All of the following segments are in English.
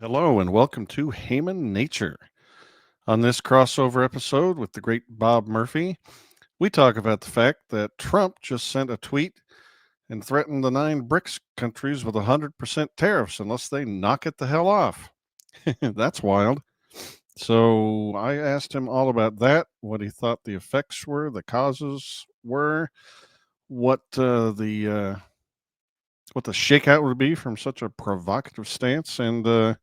Hello and welcome to Haman Nature. On this crossover episode with the great Bob Murphy, we talk about the fact that Trump just sent a tweet and threatened the 9 BRICS countries with 100% tariffs unless they knock it the hell off. That's wild. So I asked him all about that, what he thought the effects were, the causes were, what the shakeout would be from such a provocative stance, and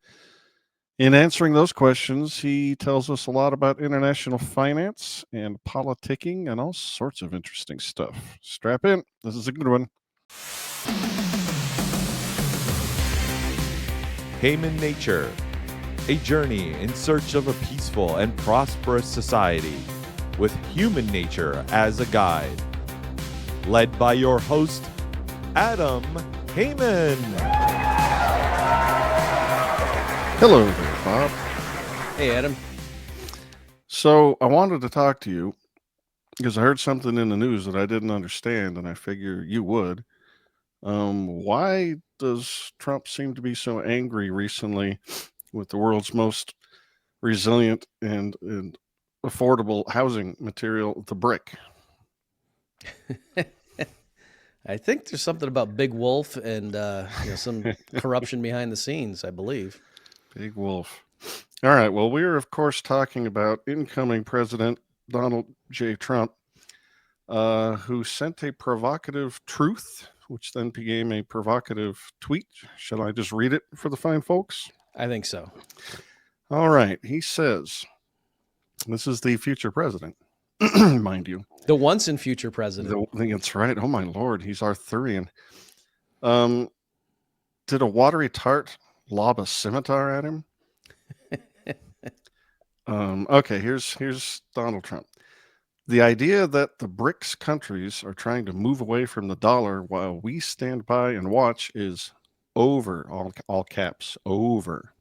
in answering those questions, he tells us a lot about international finance and politicking and all sorts of interesting stuff. Strap in. This is a good one. Haman Nature, a journey in search of a peaceful and prosperous society with human nature as a guide. Led by your host, Adam Haman. Hello there, Bob. Hey, Adam. So I wanted to talk to you because I heard something in the news that I didn't understand, and I figure you would. Why does Trump seem to be so angry recently with the world's most resilient and affordable housing material, the brick? I think there's something about Big Wolf and some corruption behind the scenes, I believe. Big Wolf. All right. Well, we're, of course, talking about incoming President Donald J. Trump, who sent a provocative truth, which then became a provocative tweet. Shall I just read it for the fine folks? I think so. All right. He says, this is the future president, mind you. The once and future president. I think that's right. Oh, my Lord. He's Arthurian. Did a watery tart lob a scimitar at him? Okay, here's Donald Trump. The idea that the BRICS countries are trying to move away from the dollar while we stand by and watch is over, all caps, over.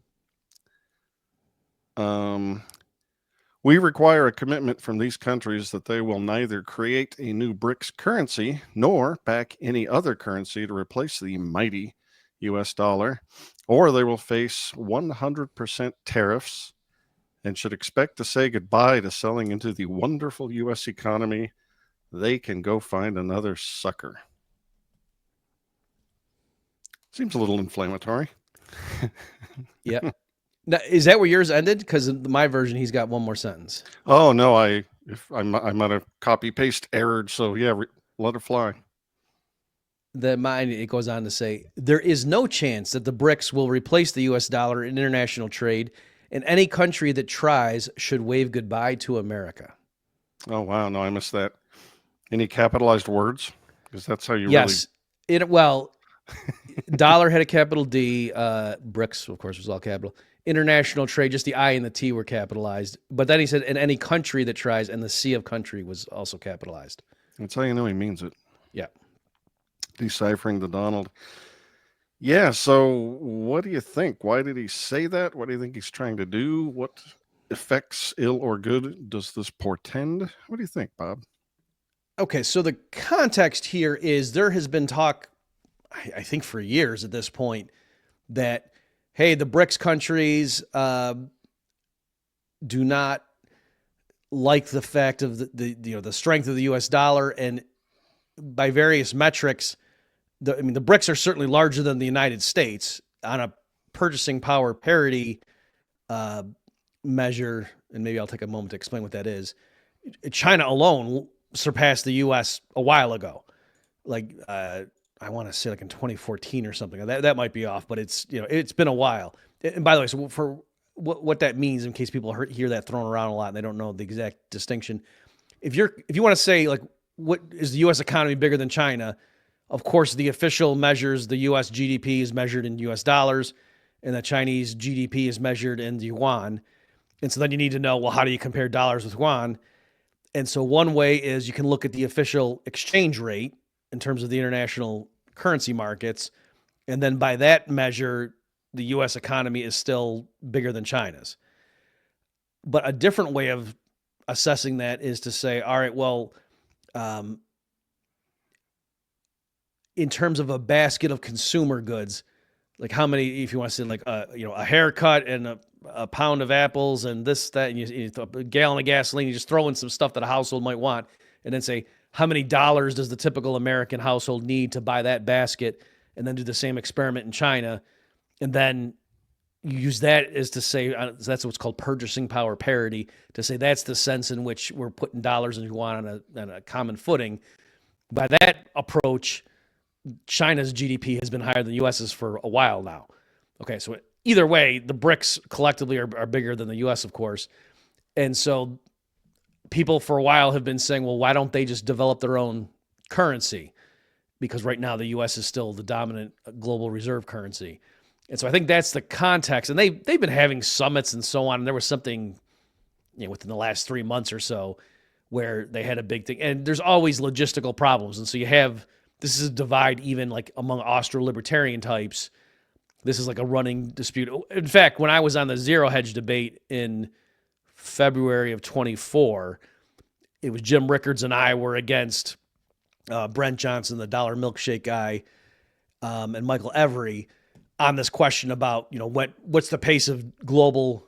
We require a commitment from these countries that they will neither create a new BRICS currency nor back any other currency to replace the mighty US dollar, or they will face 100% tariffs and should expect to say goodbye to selling into the wonderful US economy. They can go find another sucker. Seems a little inflammatory. Yeah. Now, is that where yours ended? Because in my version, he's got one more sentence. Oh, no, I might have copy paste errored. So yeah, let it fly. It goes on to say, there is no chance that the BRICS will replace the US dollar in international trade, and any country that tries should wave goodbye to America. Oh, wow. No, I missed that. Any capitalized words? Because that's how you yes. Dollar had a capital D. BRICS, of course, was all capital. International trade, just the I and the T were capitalized. But then he said, and any country that tries, and the C of country was also capitalized. That's how you know he means it. Yeah. Deciphering the Donald. Yeah, so what do you think? Why did he say that? What do you think he's trying to do? What effects, ill or good, does this portend? What do you think, Bob? Okay, so the context here is there has been talk, I think for years at this point, that, hey, the BRICS countries do not like the fact of the strength of the U.S. dollar, and by various metrics, the BRICS are certainly larger than the United States on a purchasing power parity measure, and maybe I'll take a moment to explain what that is. China alone surpassed the U.S. a while ago, I want to say like in 2014 or something. That might be off, but it's been a while. And by the way, so for what that means, in case people hear that thrown around a lot and they don't know the exact distinction, if you want to say like, what is the U.S. economy bigger than China? Of course, the official measures, the U.S. GDP is measured in U.S. dollars, and the Chinese GDP is measured in yuan. And so then you need to know, well, how do you compare dollars with yuan? And so one way is you can look at the official exchange rate in terms of the international currency markets, and then by that measure, the U.S. economy is still bigger than China's. But a different way of assessing that is to say, all right, well, in terms of a basket of consumer goods, like how many, if you want to say like a haircut and a pound of apples and this, that, and you a gallon of gasoline, you just throw in some stuff that a household might want, and then say, how many dollars does the typical American household need to buy that basket, and then do the same experiment in China, and then you use that as to say, that's what's called purchasing power parity, to say that's the sense in which we're putting dollars and yuan on a common footing. By that approach, China's GDP has been higher than the US's for a while now. Okay, so either way, the BRICS collectively are bigger than the US, of course. And so people for a while have been saying, well, why don't they just develop their own currency? Because right now the US is still the dominant global reserve currency. And so I think that's the context. And they've been having summits and so on. And there was something, within the last 3 months or so where they had a big thing. And there's always logistical problems. And so this is a divide even like among Austro-libertarian types. This is like a running dispute. In fact, when I was on the zero hedge debate in February of 24, it was Jim Rickards and I were against Brent Johnson, the dollar milkshake guy, and Michael Every on this question about, what's the pace of global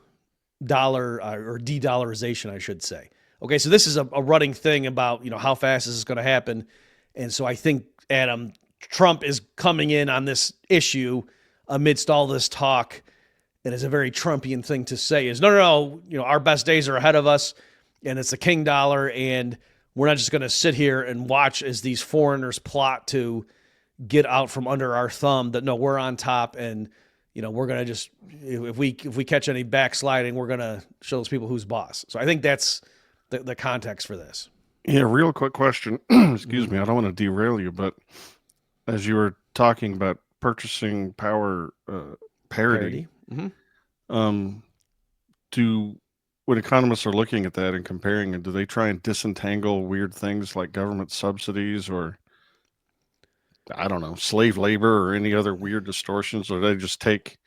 dollar or de-dollarization, I should say. Okay, so this is a running thing about, how fast is this going to happen. And so I think, Adam, Trump is coming in on this issue amidst all this talk, and it's a very Trumpian thing to say is, no, our best days are ahead of us, and it's the king dollar, and we're not just going to sit here and watch as these foreigners plot to get out from under our thumb, that no, we're on top, and we're going to just, if we catch any backsliding, we're going to show those people who's boss. So I think that's the context for this. Yeah, real quick question. Excuse me, I don't want to derail you, but as you were talking about purchasing power parity. Mm-hmm. When economists are looking at that and comparing it, do they try and disentangle weird things like government subsidies or, I don't know, slave labor or any other weird distortions, or do they just take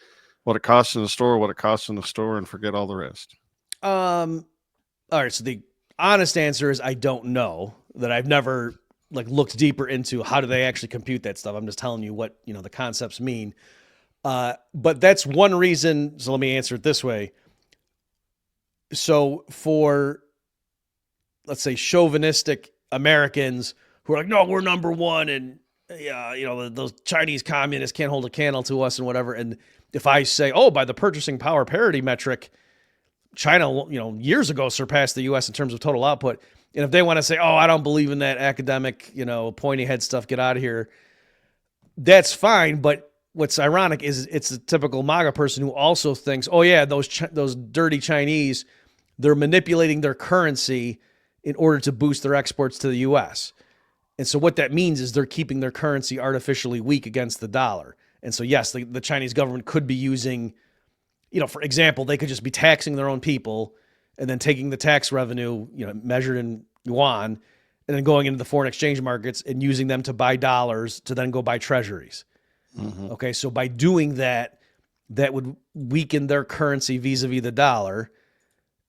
what it costs in the store, and forget all the rest? All right, so the honest answer is I don't know. That I've never looked deeper into how do they actually compute that stuff. I'm just telling you what the concepts mean. But that's one reason. So let me answer it this way. So for, let's say, chauvinistic Americans who are like, no, we're number one, and those Chinese communists can't hold a candle to us and whatever. And if I say, oh, by the purchasing power parity metric, China, years ago surpassed the U.S. in terms of total output. And if they want to say, oh, I don't believe in that academic, pointy head stuff, get out of here, that's fine. But what's ironic is it's a typical MAGA person who also thinks, oh yeah, those dirty Chinese, they're manipulating their currency in order to boost their exports to the U.S. And so what that means is they're keeping their currency artificially weak against the dollar. And so yes, the Chinese government could be using, for example, they could just be taxing their own people and then taking the tax revenue, measured in yuan, and then going into the foreign exchange markets and using them to buy dollars to then go buy treasuries. Mm-hmm. Okay, so by doing that, that would weaken their currency vis-a-vis the dollar,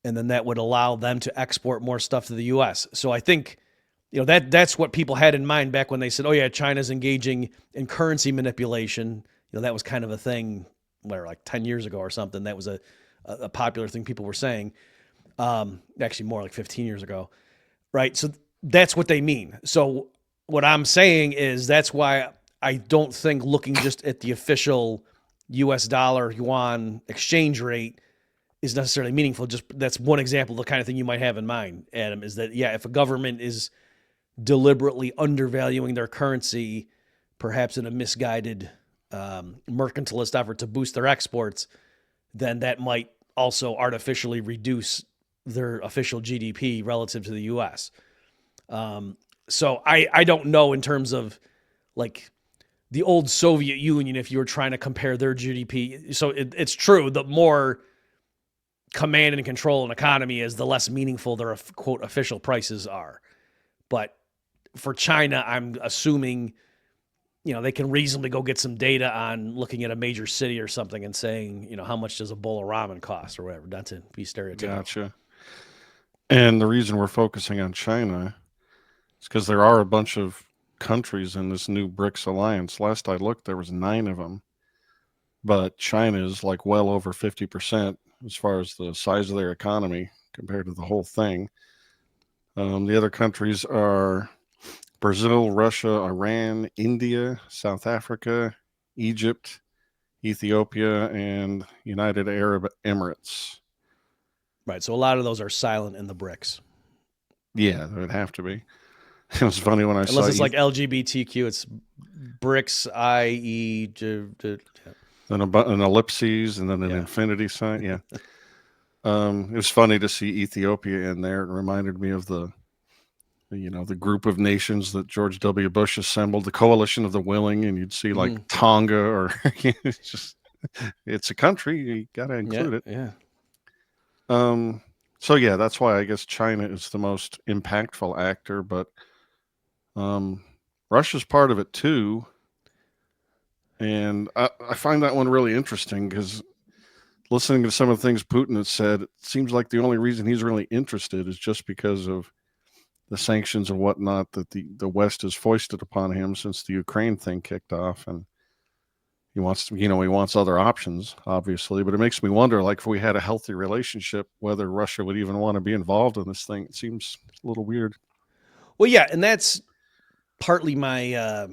and then that would allow them to export more stuff to the U.S. So I think, that's what people had in mind back when they said, oh yeah, China's engaging in currency manipulation. That was kind of a thing, like 10 years ago or something. That was a popular thing people were saying. Actually more like 15 years ago, right? So that's what they mean. So what I'm saying is that's why I don't think looking just at the official US dollar yuan exchange rate is necessarily meaningful. Just that's one example of the kind of thing you might have in mind, Adam, is that, yeah, if a government is deliberately undervaluing their currency, perhaps in a misguided mercantilist effort to boost their exports, then that might also artificially reduce their official GDP relative to the U.S. So I don't know in terms of like the old Soviet Union, if you were trying to compare their GDP. So it's true, the more command and control an economy is, the less meaningful their quote official prices are. But for China, I'm assuming, they can reasonably go get some data on looking at a major city or something and saying, how much does a bowl of ramen cost or whatever. Not to be stereotypical. Gotcha. And the reason we're focusing on China is because there are a bunch of countries in this new BRICS alliance. Last I looked, there was 9 of them. but China is like well over 50% as far as the size of their economy compared to the whole thing. The other countries are Brazil, Russia, Iran, India, South Africa, Egypt, Ethiopia, and United Arab Emirates. Right. So a lot of those are silent in the BRICS. Yeah, it would have to be. It was funny when I saw Unless it's like LGBTQ, it's BRICS, an ellipses and then an Yeah. infinity sign. Yeah. It was funny to see Ethiopia in there. It reminded me of the group of nations that George W. Bush assembled, the coalition of the willing, and you'd see like Tonga or it's a country. You got to include it. Yeah. So yeah, that's why I guess China is the most impactful actor, but Russia's part of it too. And I find that one really interesting because listening to some of the things Putin has said, it seems like the only reason he's really interested is just because of the sanctions and whatnot that the West has foisted upon him since the Ukraine thing kicked off. And he wants other options, obviously, but it makes me wonder, like, if we had a healthy relationship, whether Russia would even want to be involved in this thing. It seems a little weird. Well, yeah, and that's partly my,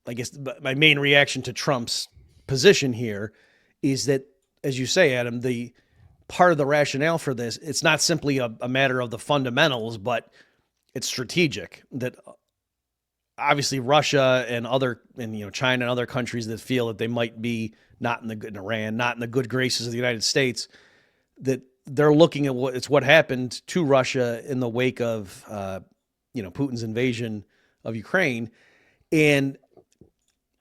I guess, my main reaction to Trump's position here is that, as you say, Adam, the part of the rationale for this, it's not simply a matter of the fundamentals, but it's strategic. That obviously Russia and China and other countries that feel that they might be not in the good, Iran, not in the good graces of the United States, that they're looking at what happened to Russia in the wake of Putin's invasion of Ukraine, and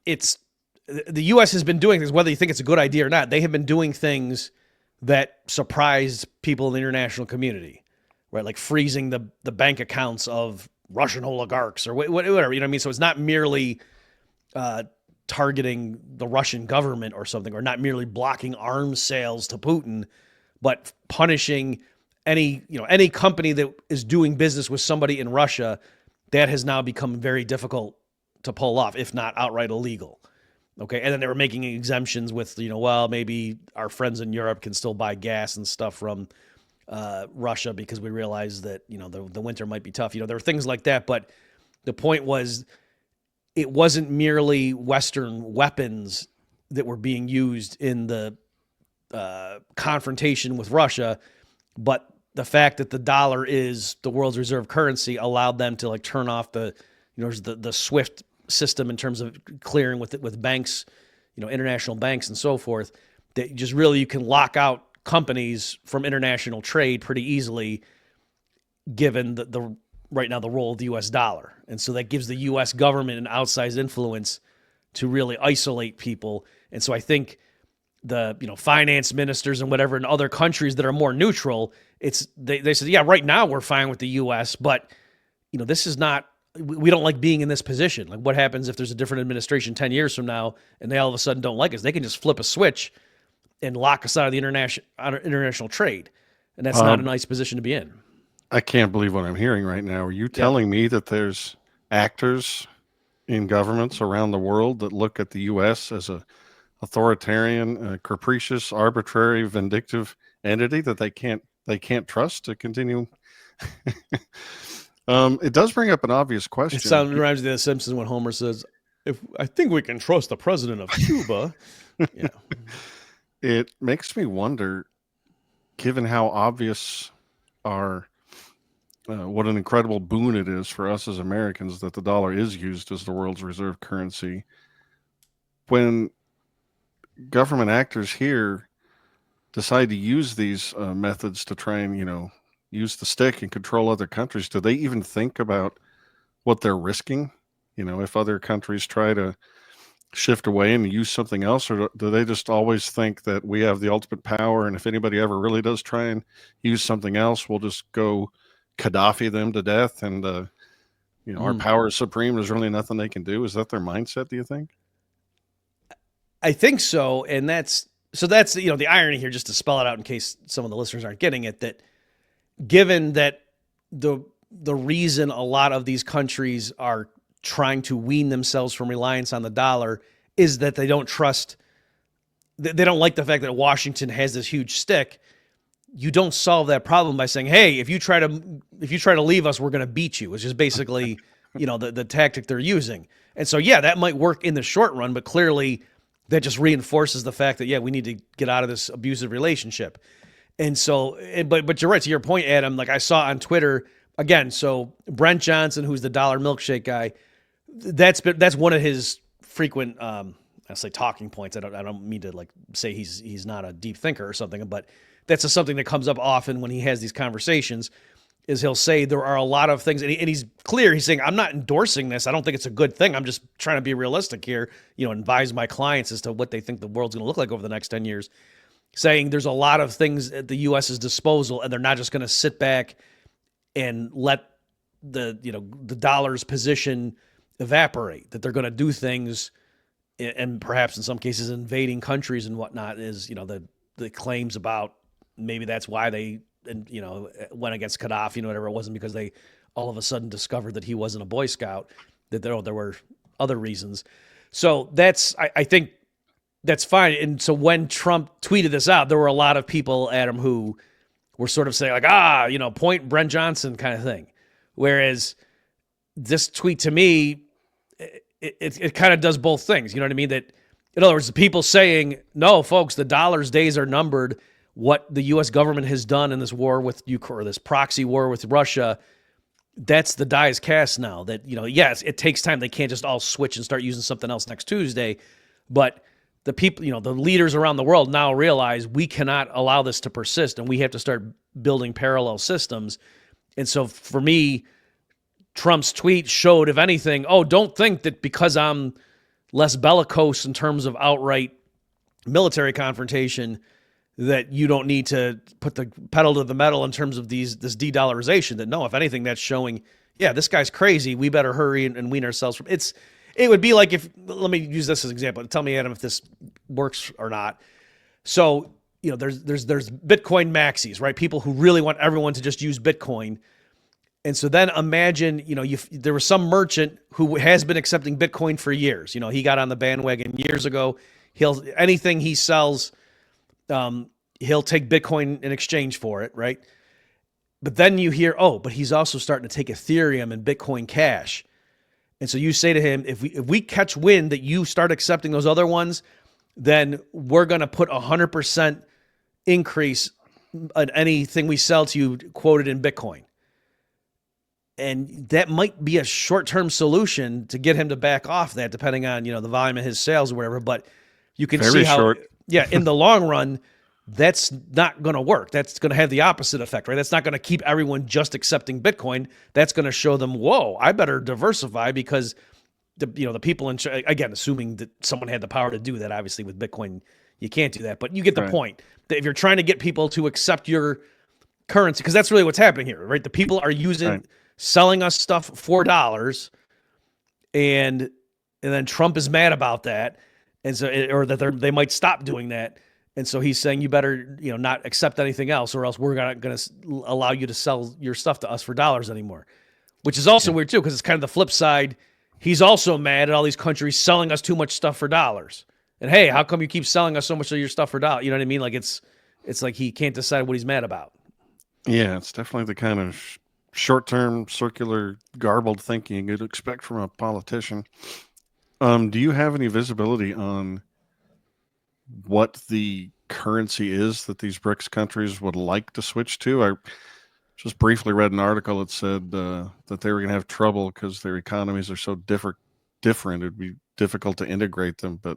the U.S. has been doing things, whether you think it's a good idea or not. They have been doing things that surprised people in the international community, right? Like freezing the bank accounts of Russian oligarchs or whatever, you know what I mean? So it's not merely targeting the Russian government or something, or not merely blocking arms sales to Putin, but punishing any company that is doing business with somebody in Russia. That has now become very difficult to pull off, if not outright illegal. Okay. And then they were making exemptions with, maybe our friends in Europe can still buy gas and stuff from Russia because we realized that, the winter might be tough. There were things like that. But the point was, it wasn't merely Western weapons that were being used in the confrontation with Russia, but the fact that the dollar is the world's reserve currency allowed them to turn off the SWIFT system in terms of clearing with banks, international banks and so forth, that just really you can lock out companies from international trade pretty easily, given the right now the role of the U.S. dollar. And so that gives the U.S. government an outsized influence to really isolate people. And so I think the finance ministers and whatever in other countries that are more neutral, they said, yeah, right now we're fine with the U.S., but this is not, we don't like being in this position. Like, what happens if there's a different administration 10 years from now and they all of a sudden don't like us? They can just flip a switch and lock us out of the international trade. And that's not a nice position to be in. I can't believe what I'm hearing right now. Are you telling me that there's actors in governments around the world that look at the U.S. as a authoritarian, capricious, arbitrary, vindictive entity that they can't trust to continue? It does bring up an obvious question. It reminds me of The Simpsons when Homer says, "If I think we can trust the president of Cuba." Yeah. It makes me wonder, given how obvious what an incredible boon it is for us as Americans that the dollar is used as the world's reserve currency, when government actors here decide to use these methods to try and, use the stick and control other countries, do they even think about what they're risking? If other countries try to shift away and use something else, or do they just always think that we have the ultimate power, and if anybody ever really does try and use something else, we'll just go Gaddafi them to death, and our power is supreme, there's really nothing they can do? Is that their mindset, do you think? I think so. And that's the irony here, just to spell it out in case some of the listeners aren't getting it, that given that the reason a lot of these countries are trying to wean themselves from reliance on the dollar is that they don't trust they don't like the fact that Washington has this huge stick. You don't solve that problem by saying, "Hey, if you try to leave us, we're going to beat you." It's just basically, the tactic they're using. And so, yeah, that might work in the short run, but clearly that just reinforces the fact that, yeah, we need to get out of this abusive relationship. And so, but you're right, to your point, Adam. Like I saw on Twitter again. So Brent Johnson, who's the dollar milkshake guy, that's one of his frequent, I say talking points. I don't mean to like say he's not a deep thinker or something, but that's just something that comes up often when he has these conversations. Is he'll say there are a lot of things, and he's clear. He's saying, I'm not endorsing this. I don't think it's a good thing. I'm just trying to be realistic here, advise my clients as to what they think the world's going to look like over the next 10 years. Saying there's a lot of things at the U.S.'s disposal, and they're not just going to sit back and let the dollar's position evaporate. That they're going to do things, and perhaps in some cases invading countries and whatnot. Is the claims about maybe that's why they went against Gaddafi, whatever. It wasn't because they all of a sudden discovered that he wasn't a Boy Scout. That there were other reasons. So I think that's fine. And so when Trump tweeted this out, there were a lot of people, Adam, who were sort of saying like, point Brent Johnson kind of thing. Whereas this tweet to me, it kind of does both things. You know what I mean? That, in other words, the people saying, no, folks, the dollar's days are numbered. What the U.S. government has done in this war with Ukraine, or this proxy war with Russia, that's the die is cast now. That, yes, it takes time. They can't just all switch and start using something else next Tuesday. But the people, the leaders around the world now realize we cannot allow this to persist, and we have to start building parallel systems. And so for me, Trump's tweet showed, if anything, don't think that because I'm less bellicose in terms of outright military confrontation, that you don't need to put the pedal to the metal in terms of this de-dollarization. That no, if anything, that's showing, yeah, this guy's crazy. We better hurry and wean ourselves from it. It would be like let me use this as an example. Tell me, Adam, if this works or not. So, there's Bitcoin maxis, right? People who really want everyone to just use Bitcoin. And so then imagine, there was some merchant who has been accepting Bitcoin for years. He got on the bandwagon years ago. Anything he sells, he'll take Bitcoin in exchange for it, right? But then you hear, but he's also starting to take Ethereum and Bitcoin Cash. And so you say to him, if we catch wind that you start accepting those other ones, then we're going to put 100% increase on anything we sell to you quoted in Bitcoin. And that might be a short-term solution to get him to back off that, depending on, the volume of his sales or whatever. But you can see how, in the long run, that's not going to work. That's going to have the opposite effect, right? That's not going to keep everyone just accepting Bitcoin. That's going to show them, whoa, I better diversify, because the people again, assuming that someone had the power to do that. Obviously with Bitcoin, you can't do that, but you get the point that if you're trying to get people to accept your currency, because that's really what's happening here, right? The people are selling us stuff for dollars, and then Trump is mad about that. And so, or that they might stop doing that. And so he's saying, you better, not accept anything else, or else we're going to allow you to sell your stuff to us for dollars anymore, which is also weird too, because it's kind of the flip side. He's also mad at all these countries selling us too much stuff for dollars. And hey, how come you keep selling us so much of your stuff for dollars? You know what I mean? Like it's like he can't decide what he's mad about. Yeah, it's definitely the kind of short-term, circular, garbled thinking you'd expect from a politician. Do you have any visibility on what the currency is that these BRICS countries would like to switch to? I just briefly read an article that said that they were going to have trouble because their economies are so different. It'd be difficult to integrate them. But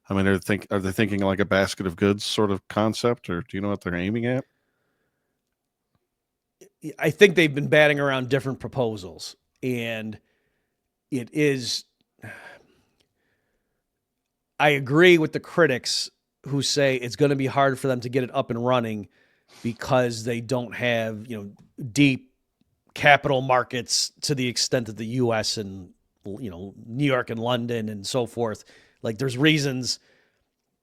I mean, are they thinking like a basket of goods sort of concept, or do you know what they're aiming at? I think they've been batting around different proposals, and it is. I agree with the critics who say it's going to be hard for them to get it up and running because they don't have, deep capital markets to the extent that the U.S. and, New York and London and so forth. Like there's reasons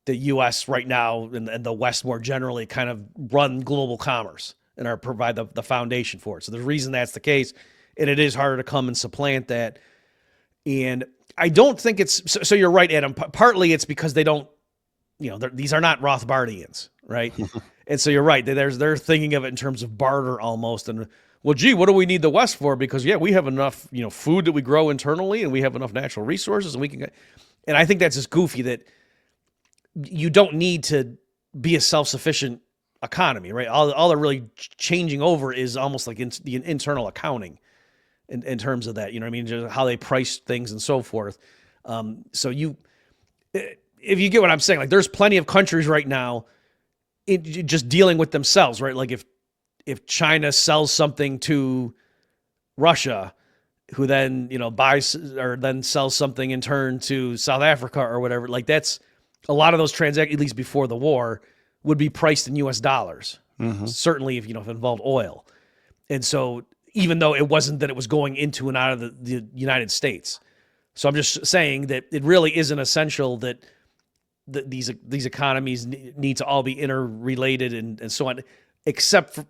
the U.S. right now and the West more generally kind of run global commerce and provide the foundation for it. So there's a reason that's the case, and it is harder to come and supplant that. And I don't think it's so you're right, Adam. Partly it's because they don't these are not Rothbardians, right? And so you're right. They're thinking of it in terms of barter almost. And well, gee, what do we need the West for? Because we have enough, food that we grow internally, and we have enough natural resources, and we can. And I think that's just goofy that you don't need to be a self-sufficient economy, right? All they're really changing over is almost like the internal accounting in terms of that. You know what I mean? Just how they price things and so forth. So if you get what I'm saying, like there's plenty of countries right now just dealing with themselves, right? Like if China sells something to Russia, who then buys or then sells something in turn to South Africa or whatever, like that's a lot of those transactions, at least before the war, would be priced in U.S. dollars. Mm-hmm. Certainly, if it involved oil, and so even though it wasn't that it was going into and out of the United States, so I'm just saying that it really isn't essential that these economies need to all be interrelated and so on, except for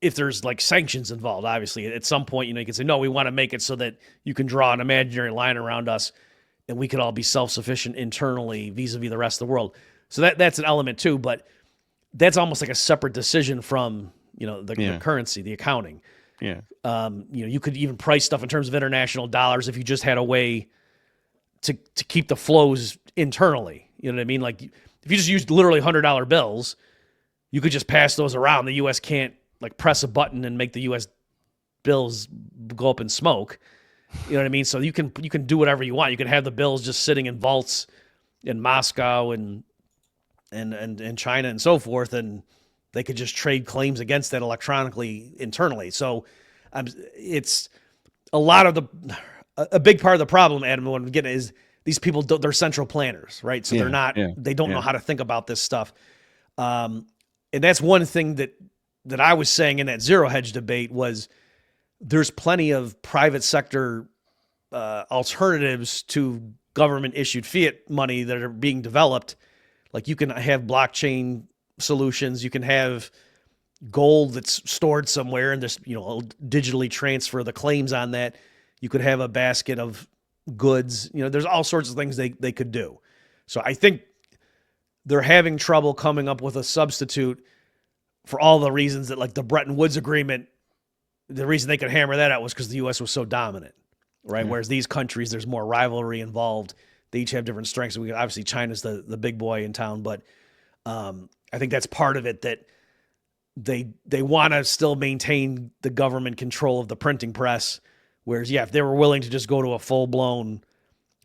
if there's like sanctions involved. Obviously, at some point, you can say, no, we want to make it so that you can draw an imaginary line around us and we could all be self-sufficient internally vis-a-vis the rest of the world. So that's an element too, but that's almost like a separate decision from, the currency, the accounting. Yeah. You could even price stuff in terms of international dollars if you just had a way to keep the flows internally. You know what I mean? Like if you just used literally $100 bills, you could just pass those around. The U.S. can't like press a button and make the U.S. bills go up in smoke. You know what I mean? So you can do whatever you want. You can have the bills just sitting in vaults in Moscow and China and so forth, and they could just trade claims against that electronically internally. So it's a lot of a big part of the problem, Adam, what I'm getting is these people, they're central planners, right? So they don't know how to think about this stuff. And that's one thing that I was saying in that zero hedge debate was there's plenty of private sector alternatives to government issued fiat money that are being developed. Like you can have blockchain solutions, you can have gold that's stored somewhere and just digitally transfer the claims on that. You could have a basket of goods. There's all sorts of things they could do. So I think they're having trouble coming up with a substitute for all the reasons that, like the Bretton Woods Agreement, the reason they could hammer that out was because the U.S. was so dominant, right? Whereas these countries, there's more rivalry involved. They each have different strengths. Obviously, China's the big boy in town, but I think that's part of it, that they want to still maintain the government control of the printing press. Whereas, if they were willing to just go to a full-blown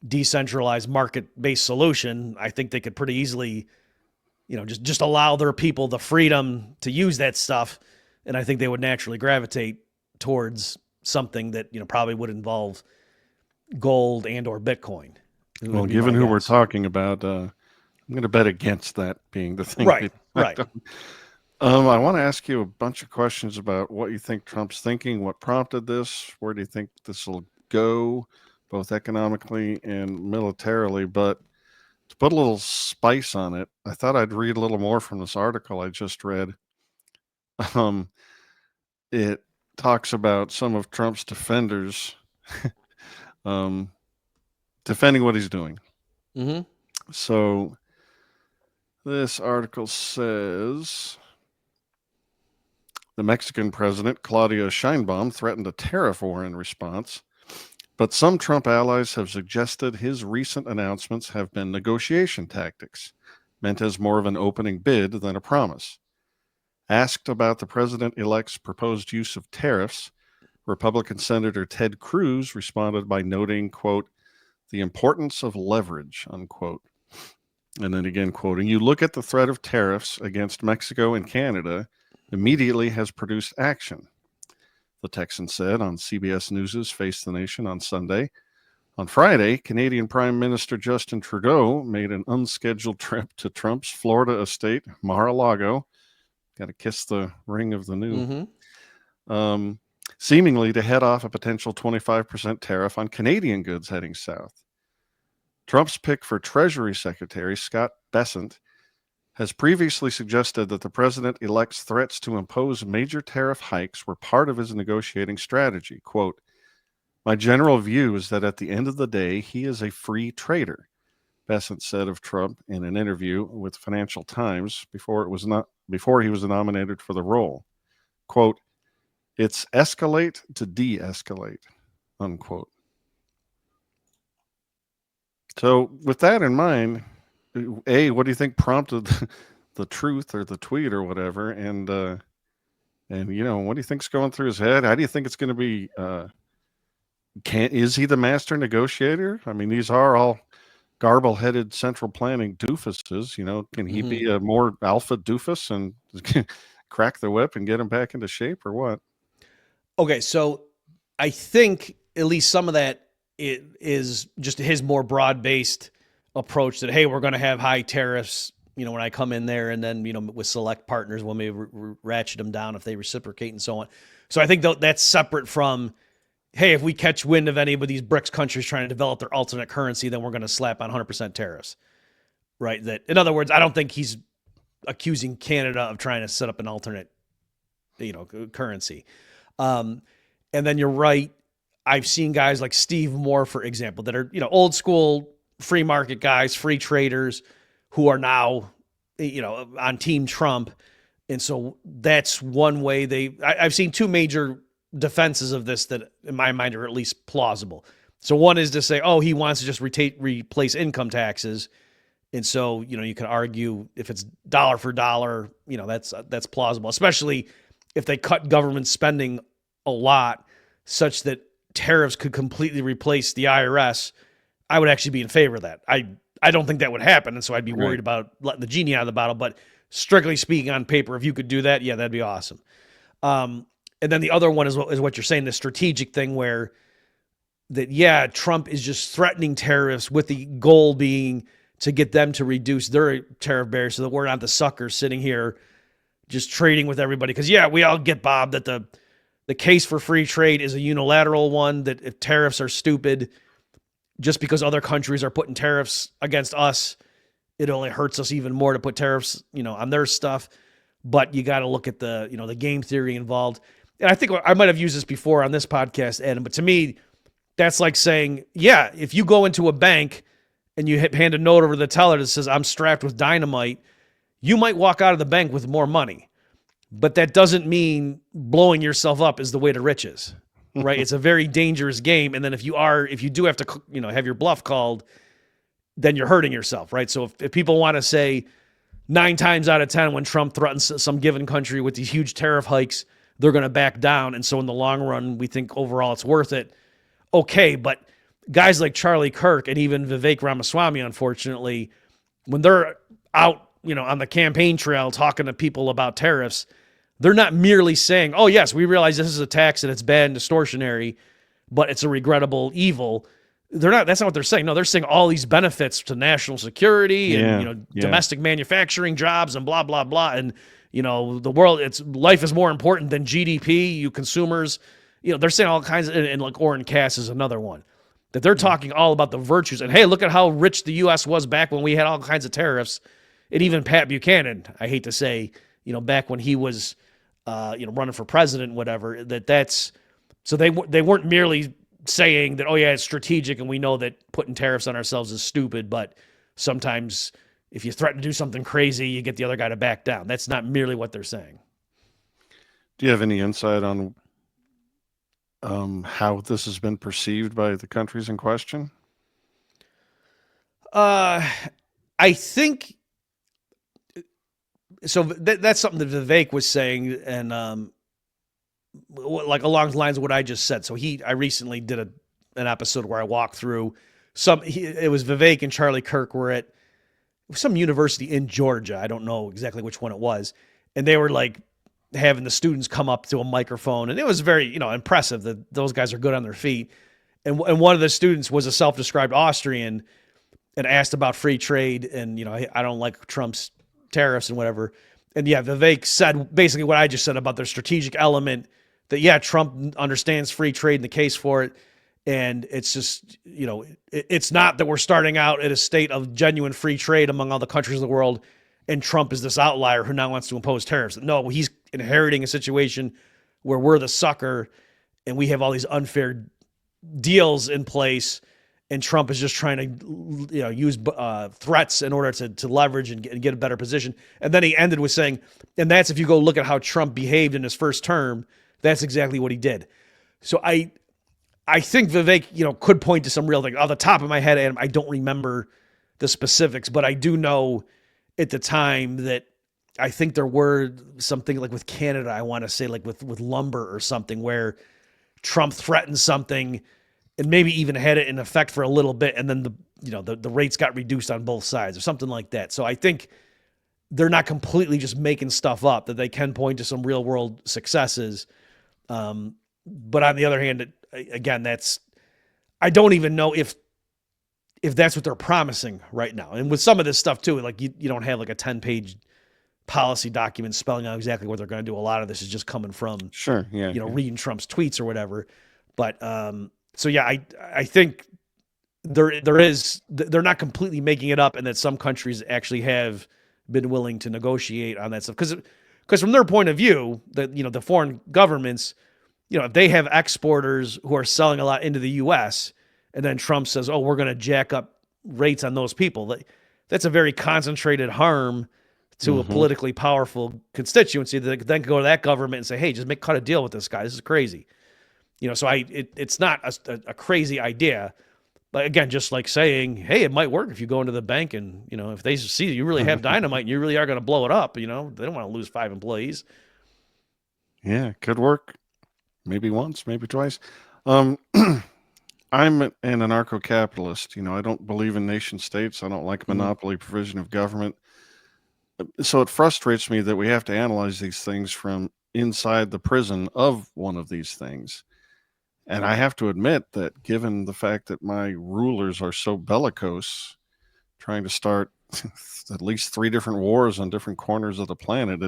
decentralized market-based solution, I think they could pretty easily, just allow their people the freedom to use that stuff. And I think they would naturally gravitate towards something that, probably would involve gold and or Bitcoin. Well, given who we're talking about, I'm going to bet against that being the thing. Right. I want to ask you a bunch of questions about what you think Trump's thinking, what prompted this, where do you think this will go, both economically and militarily. But to put a little spice on it, I thought I'd read a little more from this article I just read. It talks about some of Trump's defenders defending what he's doing. Mm-hmm. So this article says the Mexican president, Claudia Sheinbaum, threatened a tariff war in response, but some Trump allies have suggested his recent announcements have been negotiation tactics, meant as more of an opening bid than a promise. Asked about the president-elect's proposed use of tariffs, Republican Senator Ted Cruz responded by noting, quote, the importance of leverage, unquote. And then again, quoting, you look at the threat of tariffs against Mexico and Canada immediately has produced action, the Texan said on CBS News' Face the Nation on Sunday. On Friday, Canadian Prime Minister Justin Trudeau made an unscheduled trip to Trump's Florida estate, Mar-a-Lago. Got to kiss the ring of the new. Mm-hmm. Seemingly to head off a potential 25% tariff on Canadian goods heading south. Trump's pick for Treasury Secretary, Scott Bessent, has previously suggested that the president-elect's threats to impose major tariff hikes were part of his negotiating strategy. Quote, my general view is that at the end of the day, he is a free trader. Bessent said of Trump in an interview with Financial Times before he was nominated for the role. Quote, "It's escalate to de-escalate," unquote. So with that in mind, A, what do you think prompted the truth or the tweet or whatever? And what do you think's going through his head? How do you think it's going to be? Is he the master negotiator? I mean, these are all garble-headed central planning doofuses. Can he be a more alpha doofus and crack the whip and get him back into shape, or what? Okay, so I think at least some of that is just his more broad-based approach that, hey, we're going to have high tariffs, when I come in there, and then, with select partners, we'll maybe ratchet them down if they reciprocate and so on. So I think that's separate from, hey, if we catch wind of any of these BRICS countries trying to develop their alternate currency, then we're going to slap on 100% tariffs, right? That, in other words, I don't think he's accusing Canada of trying to set up an alternate, currency. And then you're right. I've seen guys like Steve Moore, for example, that are, old school free market guys, free traders who are now, on Team Trump. And so that's one way I've seen two major defenses of this that in my mind are at least plausible. So one is to say, oh, he wants to just replace income taxes. And so, you can argue if it's dollar for dollar, that's plausible, especially if they cut government spending a lot such that tariffs could completely replace the IRS. I would actually be in favor of that. I don't think that would happen. And so I'd be worried about letting the genie out of the bottle, but strictly speaking on paper, if you could do that, yeah, that'd be awesome. And then the other one is what you're saying, the strategic thing where Trump is just threatening tariffs with the goal being to get them to reduce their tariff barriers so that we're not the suckers sitting here just trading with everybody. Because, we all get, Bob, that the case for free trade is a unilateral one, that if tariffs are stupid, just because other countries are putting tariffs against us, it only hurts us even more to put tariffs, on their stuff. But you got to look at the game theory involved. And I think I might have used this before on this podcast, Adam, but to me, that's like saying, if you go into a bank and you hand a note over to the teller that says, I'm strapped with dynamite, you might walk out of the bank with more money. But that doesn't mean blowing yourself up is the way to riches, right? It's a very dangerous game. And then if you do have to, have your bluff called, then you're hurting yourself, right? So if people want to say 9 times out of 10, when Trump threatens some given country with these huge tariff hikes, they're going to back down. And so in the long run, we think overall it's worth it. Okay, but guys like Charlie Kirk and even Vivek Ramaswamy, unfortunately, when they're out, on the campaign trail talking to people about tariffs, they're not merely saying, oh, yes, we realize this is a tax and it's bad and distortionary, but it's a regrettable evil. That's not what they're saying. No, they're saying all these benefits to national security and, domestic manufacturing jobs and blah, blah, blah. And, the world, life is more important than GDP, you consumers. They're saying all kinds of, and like Orrin Cass is another one, that they're talking all about the virtues. And hey, look at how rich the U.S. was back when we had all kinds of tariffs. And even Pat Buchanan, I hate to say, back when he was, running for president, whatever, that's, so they weren't merely saying that, oh yeah, it's strategic and we know that putting tariffs on ourselves is stupid, but sometimes if you threaten to do something crazy, you get the other guy to back down. That's not merely what they're saying. Do you have any insight on how this has been perceived by the countries in question? I think so. That's something that Vivek was saying, and like along the lines of what I just said. So I recently did an episode where I walked through it was Vivek and Charlie Kirk were at some university in Georgia. I don't know exactly which one it was. And they were like having the students come up to a microphone, and it was very, impressive that those guys are good on their feet. And one of the students was a self-described Austrian and asked about free trade. And, I don't like Trump's tariffs and whatever. And Vivek said basically what I just said about their strategic element, that, Trump understands free trade and the case for it. And it's just, it's not that we're starting out at a state of genuine free trade among all the countries of the world, and Trump is this outlier who now wants to impose tariffs. No, he's inheriting a situation where we're the sucker and we have all these unfair deals in place. and Trump is just trying to use threats in order to leverage and get a better position. And then he ended with saying, and that's if you go look at how Trump behaved in his first term, that's exactly what he did. So I think Vivek, could point to some real thing. Off the top of my head, Adam, I don't remember the specifics, but I do know at the time that I think there were something like with Canada, I want to say like with lumber or something, where Trump threatened something and maybe even had it in effect for a little bit, and then the rates got reduced on both sides or something like that. So I think they're not completely just making stuff up, that they can point to some real world successes. But on the other hand, again, I don't even know if that's what they're promising right now. And with some of this stuff too, like you don't have like a 10-page policy document spelling out exactly what they're going to do. A lot of this is just coming from reading Trump's tweets or whatever. But so yeah, I think they're not completely making it up, and that some countries actually have been willing to negotiate on that stuff. Because from their point of view, the foreign governments, if they have exporters who are selling a lot into the U.S., and then Trump says, "Oh, we're going to jack up rates on those people," that's a very concentrated harm to a politically powerful constituency that then can go to that government and say, "Hey, just cut a deal with this guy. This is crazy." So it's not a crazy idea, but again, just like saying, "Hey, it might work if you go into the bank and if they see you really have dynamite and you really are going to blow it up, they don't want to lose 5 employees." Yeah, could work. Maybe once, maybe twice. I'm an anarcho-capitalist. I don't believe in nation states. I don't like monopoly provision of government. So it frustrates me that we have to analyze these things from inside the prison of one of these things. And I have to admit that given the fact that my rulers are so bellicose, trying to start at least 3 different wars on different corners of the planet,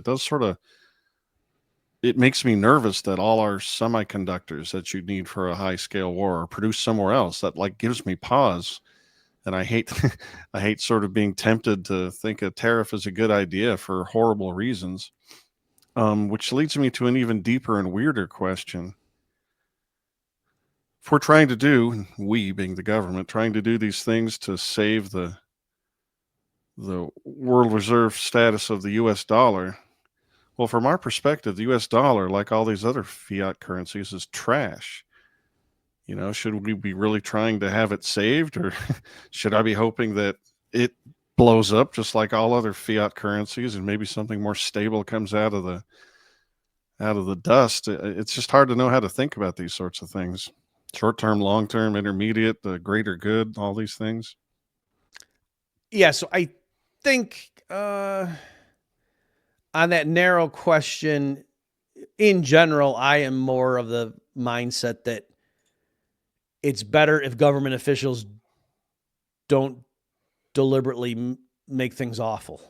it makes me nervous that all our semiconductors that you need for a high-scale war are produced somewhere else. That gives me pause. And I hate I hate sort of being tempted to think a tariff is a good idea for horrible reasons, which leads me to an even deeper and weirder question. If we're trying to do, we being the government, trying to do these things to save the world reserve status of the U.S. dollar, well, from our perspective, the U.S. dollar, like all these other fiat currencies, is trash. Should we be really trying to have it saved, or should I be hoping that it blows up just like all other fiat currencies and maybe something more stable comes out of the dust? It's just hard to know how to think about these sorts of things. Short-term, long-term, intermediate, the greater good, all these things. Yeah, so I think on that narrow question, in general, I am more of the mindset that it's better if government officials don't deliberately make things awful.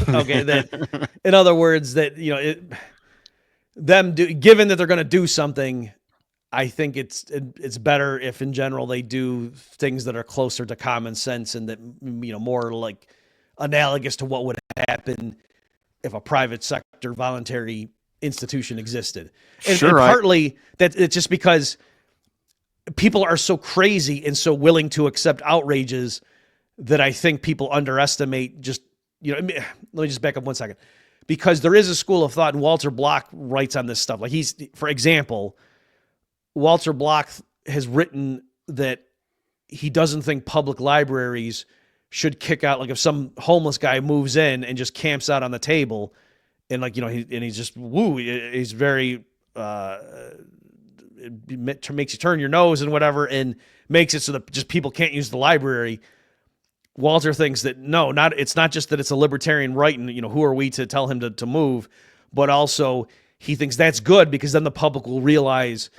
Okay, that in other words, that given that they're going to do something, I think it's better if in general they do things that are closer to common sense and that more like analogous to what would happen if a private sector voluntary institution existed. And partly that it's just because people are so crazy and so willing to accept outrages that I think people underestimate let me just back up 1 second, because there is a school of thought, and Walter Block writes on this stuff. Like for example, Walter Block has written that he doesn't think public libraries should kick out, like if some homeless guy moves in and just camps out on the table and he's just he's very, it makes you turn your nose and whatever, and makes it so that just people can't use the library. Walter thinks that it's not just that it's a libertarian right, and who are we to tell him to move, but also he thinks that's good because then the public will realize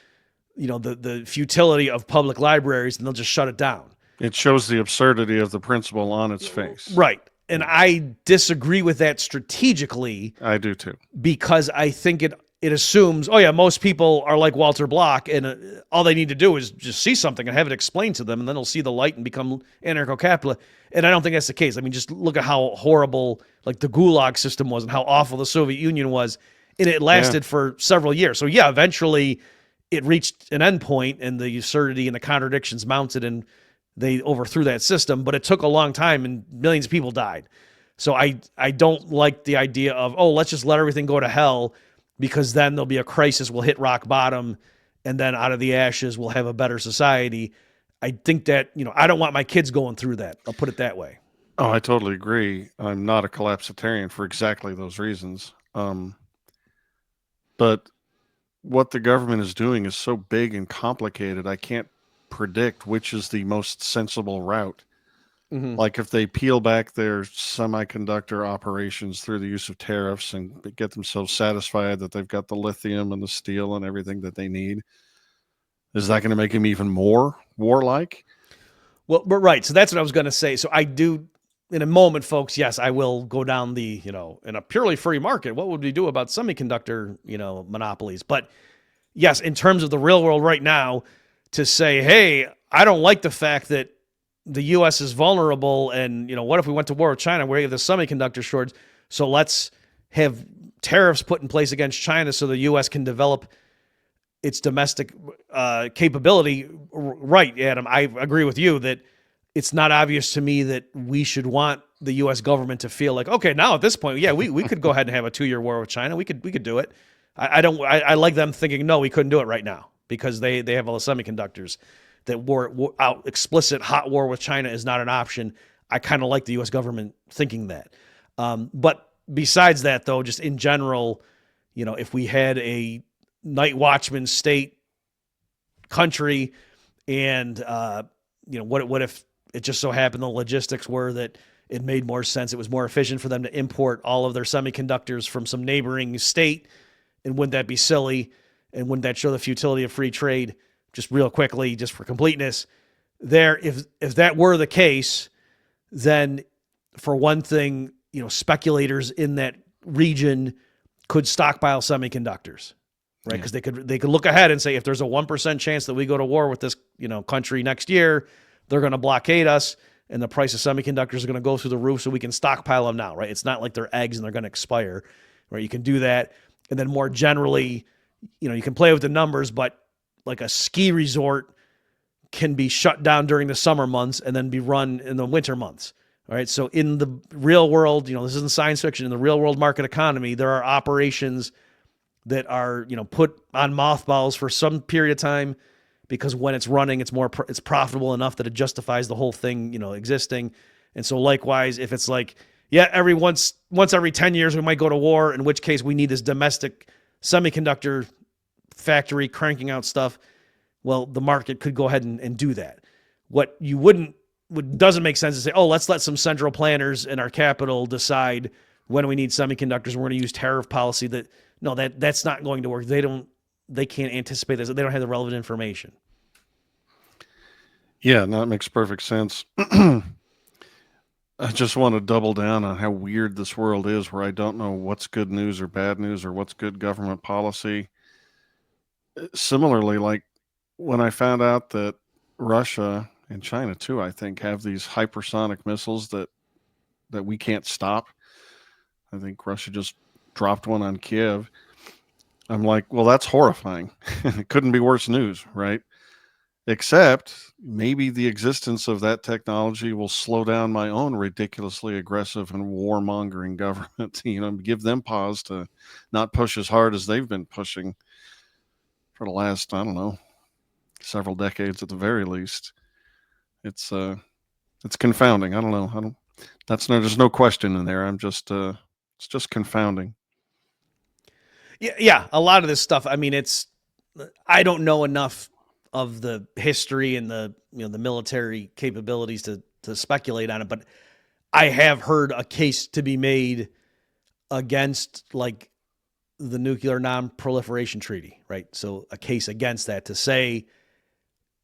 the futility of public libraries and they'll just shut it down. It shows the absurdity of the principle on its face. Right. And I disagree with that strategically. I do too. Because I think it assumes, most people are like Walter Block, and all they need to do is just see something and have it explained to them, and then they'll see the light and become anarcho-capitalist. And I don't think that's the case. I mean, just look at how horrible like the Gulag system was and how awful the Soviet Union was, and it lasted for several years. So eventually it reached an end point, and the absurdity and the contradictions mounted, and they overthrew that system, but it took a long time and millions of people died. So I don't like the idea of, oh, let's just let everything go to hell because then there'll be a crisis, we'll hit rock bottom, and then out of the ashes, we'll have a better society. I think that, I don't want my kids going through that. I'll put it that way. Oh, I totally agree. I'm not a collapsitarian for exactly those reasons. But what the government is doing is so big and complicated, I can't predict which is the most sensible route. Mm-hmm. Like if they peel back their semiconductor operations through the use of tariffs and get themselves satisfied that they've got the lithium and the steel and everything that they need, is that going to make them even more warlike? Well, but right. So that's what I was going to say. So I do, in a moment, folks, yes, I will go down the, in a purely free market, what would we do about semiconductor, monopolies? But yes, in terms of the real world right now, to say, hey, I don't like the fact that the U.S. is vulnerable, and what if we went to war with China where you have the semiconductor shortage? So let's have tariffs put in place against China so the U.S. can develop its domestic capability. Right, Adam, I agree with you that it's not obvious to me that we should want the U.S. government to feel like, okay, now at this point, yeah, we could go ahead and have a 2-year war with China. We could do it. I like them thinking, no, we couldn't do it right now because they have all the semiconductors. That war out explicit hot war with China is not an option. I kind of like the U.S. government thinking that. But besides that, though, just in general, if we had a night watchman state country, and what if it just so happened the logistics were that it made more sense, it was more efficient for them to import all of their semiconductors from some neighboring state, and wouldn't that be silly? And wouldn't that show the futility of free trade? Just real quickly, just for completeness, if that were the case, then for one thing, speculators in that region could stockpile semiconductors, right? Because they could look ahead and say, if there's a 1% chance that we go to war with this country next year, they're going to blockade us, and the price of semiconductors are going to go through the roof, so we can stockpile them now, right? It's not like they're eggs and they're going to expire, right? You can do that, and then more generally, you can play with the numbers, but like a ski resort can be shut down during the summer months and then be run in the winter months. All right. So in the real world, this isn't science fiction. In the real world market economy, there are operations that are, put on mothballs for some period of time because when it's running, it's profitable enough that it justifies the whole thing, existing. And so likewise, if it's like, yeah, once every 10 years, we might go to war, in which case we need this domestic semiconductor factory cranking out stuff, well, the market could go ahead and do that. What doesn't make sense is say, oh, let's let some central planners in our capital decide when we need semiconductors. We're going to use tariff policy. That's not going to work. They can't anticipate this. They don't have the relevant information. Yeah, that makes perfect sense. I just want to double down on how weird this world is, where I don't know what's good news or bad news or what's good government policy. Similarly, like when I found out that Russia and China too, I think, have these hypersonic missiles that we can't stop. I think Russia just dropped one on Kiev. I'm like, well, that's horrifying. It couldn't be worse news, right? Except maybe the existence of that technology will slow down my own ridiculously aggressive and warmongering government. Give them pause to not push as hard as they've been pushing for the last, I don't know, several decades at the very least. It's confounding. I don't know. There's no question in there. It's just confounding. Yeah. A lot of this stuff, I don't know enough of the history and the military capabilities to speculate on it, but I have heard a case to be made against like the nuclear non-proliferation treaty, right? So a case against that to say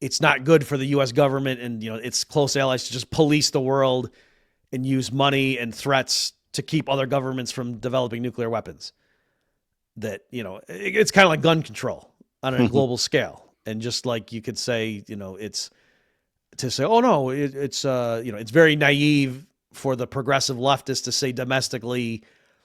it's not good for the U.S. government and its close allies to just police the world and use money and threats to keep other governments from developing nuclear weapons. That it's kind of like gun control on a global scale, and just like you could say, it's to say, oh no, it's very naive for the progressive leftists to say domestically,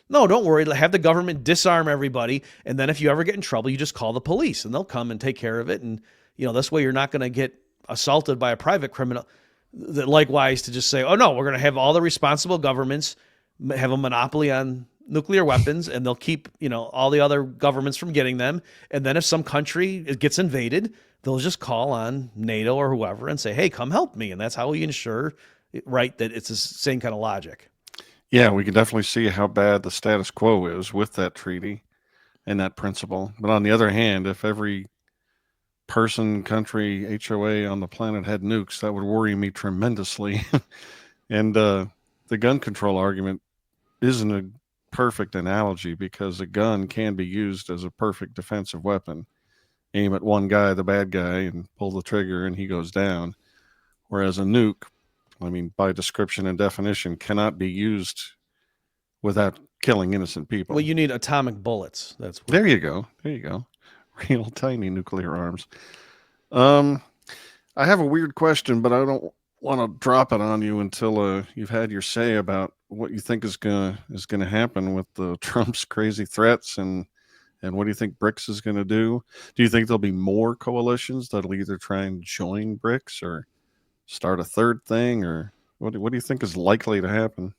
no, don't worry, have the government disarm everybody, and then if you ever get in trouble, you just call the police and they'll come and take care of it, and this way you're not going to get assaulted by a private criminal. that likewise to just say, oh no, we're going to have all the responsible governments have a monopoly on nuclear weapons, and they'll keep, all the other governments from getting them. And then if some country gets invaded, they'll just call on NATO or whoever and say, hey, come help me. And that's how we ensure, right, that it's the same kind of logic. Yeah, we can definitely see how bad the status quo is with that treaty and that principle. But on the other hand, if every person, country, HOA on the planet had nukes, that would worry me tremendously. And the gun control argument isn't a perfect analogy, because a gun can be used as a perfect defensive weapon. Aim at one guy, the bad guy, and pull the trigger and he goes down. Whereas a nuke, I mean, by description and definition, cannot be used without killing innocent people. Well, you need atomic bullets. That's what... There you go. Real tiny nuclear arms. I have a weird question, but I don't want to drop it on you until you've had your say about what you think is gonna happen with Trump's crazy threats, and what do you think BRICS is going to do? Do you think there'll be more coalitions that'll either try and join BRICS or start a third thing, or what do you think is likely to happen?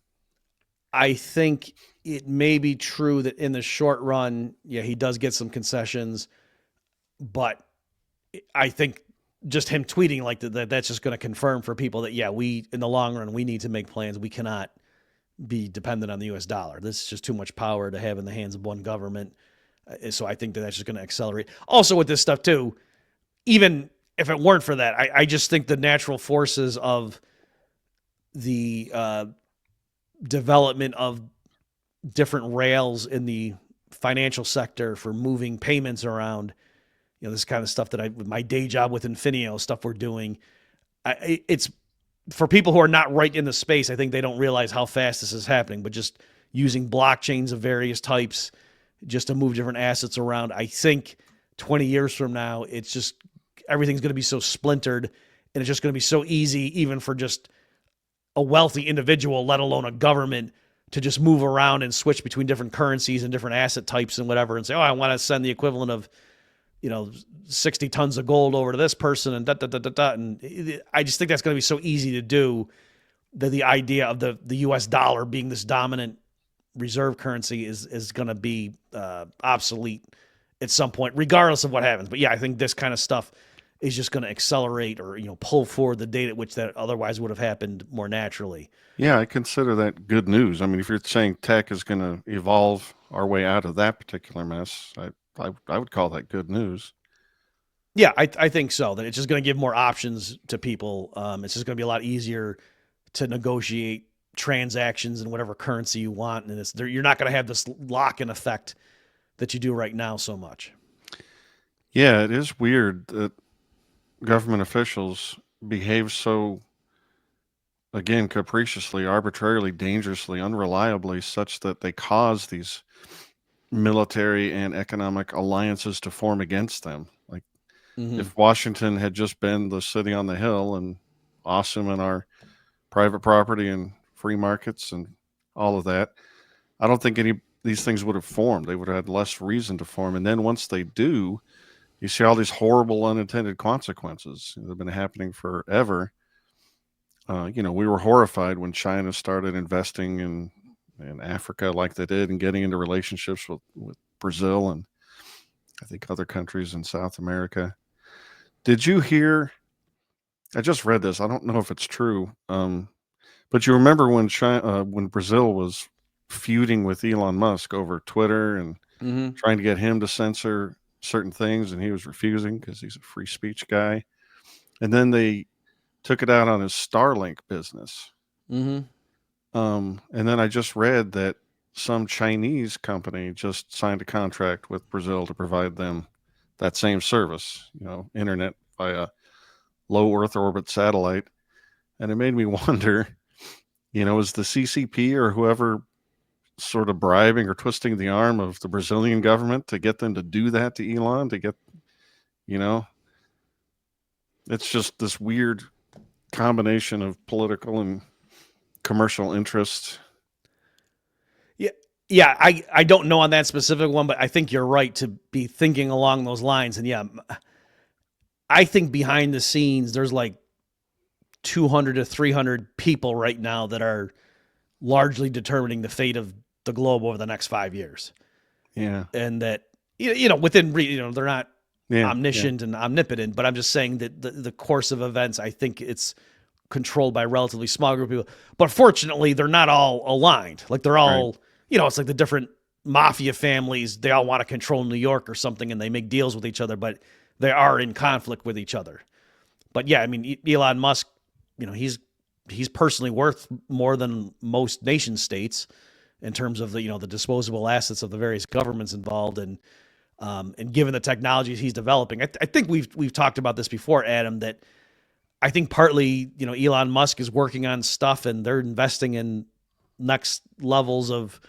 I think it may be true that in the short run, yeah, he does get some concessions, but I think just him tweeting like that's just going to confirm for people that, yeah, we, in the long run, we need to make plans. We cannot be dependent on the US dollar. This is just too much power to have in the hands of one government. So I think that's just going to accelerate. Also with this stuff too, even if it weren't for that, I just think the natural forces of the development of different rails in the financial sector for moving payments around, this kind of stuff that with my day job with Infinio, stuff we're doing, it's for people who are not right in the space. I think they don't realize how fast this is happening, but just using blockchains of various types just to move different assets around. I think 20 years from now, it's just, everything's going to be so splintered, and it's just going to be so easy, even for just a wealthy individual, let alone a government, to just move around and switch between different currencies and different asset types and whatever, and say, oh, I want to send the equivalent of, 60 tons of gold over to this person and And I just think that's going to be so easy to do, that the idea of the US dollar being this dominant reserve currency is going to be obsolete at some point, regardless of what happens. But yeah, I think this kind of stuff is just going to accelerate or, pull forward the date at which that otherwise would have happened more naturally. Yeah, I consider that good news. I mean, if you're saying tech is going to evolve our way out of that particular mess, I would call that good news. Yeah, I think so. That it's just going to give more options to people. It's just going to be a lot easier to negotiate transactions in whatever currency you want, and you're not going to have this lock-in effect that you do right now so much. Yeah, it is weird that government officials behave so, again, capriciously, arbitrarily, dangerously, unreliably, such that they cause these military and economic alliances to form against them. Like, if Washington had just been the city on the hill and awesome in our private property and free markets and all of that, I don't think any of these things would have formed. They would have had less reason to form. And then once they do, you see all these horrible unintended consequences that have been happening forever. We were horrified when China started investing in Africa like they did, and getting into relationships with Brazil and I think other countries in South America. Did you hear? I just read this. I don't know if it's true, but you remember when Brazil was feuding with Elon Musk over Twitter and trying to get him to censor certain things, and he was refusing because he's a free speech guy. And then they took it out on his Starlink business. And then I just read that some Chinese company just signed a contract with Brazil to provide them that same service, internet via low Earth orbit satellite. And it made me wonder, is the CCP or whoever sort of bribing or twisting the arm of the Brazilian government to get them to do that to Elon, to get, it's just this weird combination of political and commercial interests. Yeah, I don't know on that specific one, but I think you're right to be thinking along those lines. And yeah, I think behind the scenes, there's like 200 to 300 people right now that are largely determining the fate of the globe over the next 5 years. Yeah. And that, within, they're not omniscient and omnipotent, but I'm just saying that the course of events, I think it's controlled by a relatively small group of people. But fortunately, they're not all aligned. Like they're all, it's like the different mafia families. They all want to control New York or something, and they make deals with each other, but they are in conflict with each other. But yeah, I mean, Elon Musk, he's personally worth more than most nation states in terms of the disposable assets of the various governments involved, and given the technologies he's developing, I think we've talked about this before, Adam, that I think partly Elon Musk is working on stuff and they're investing in next levels of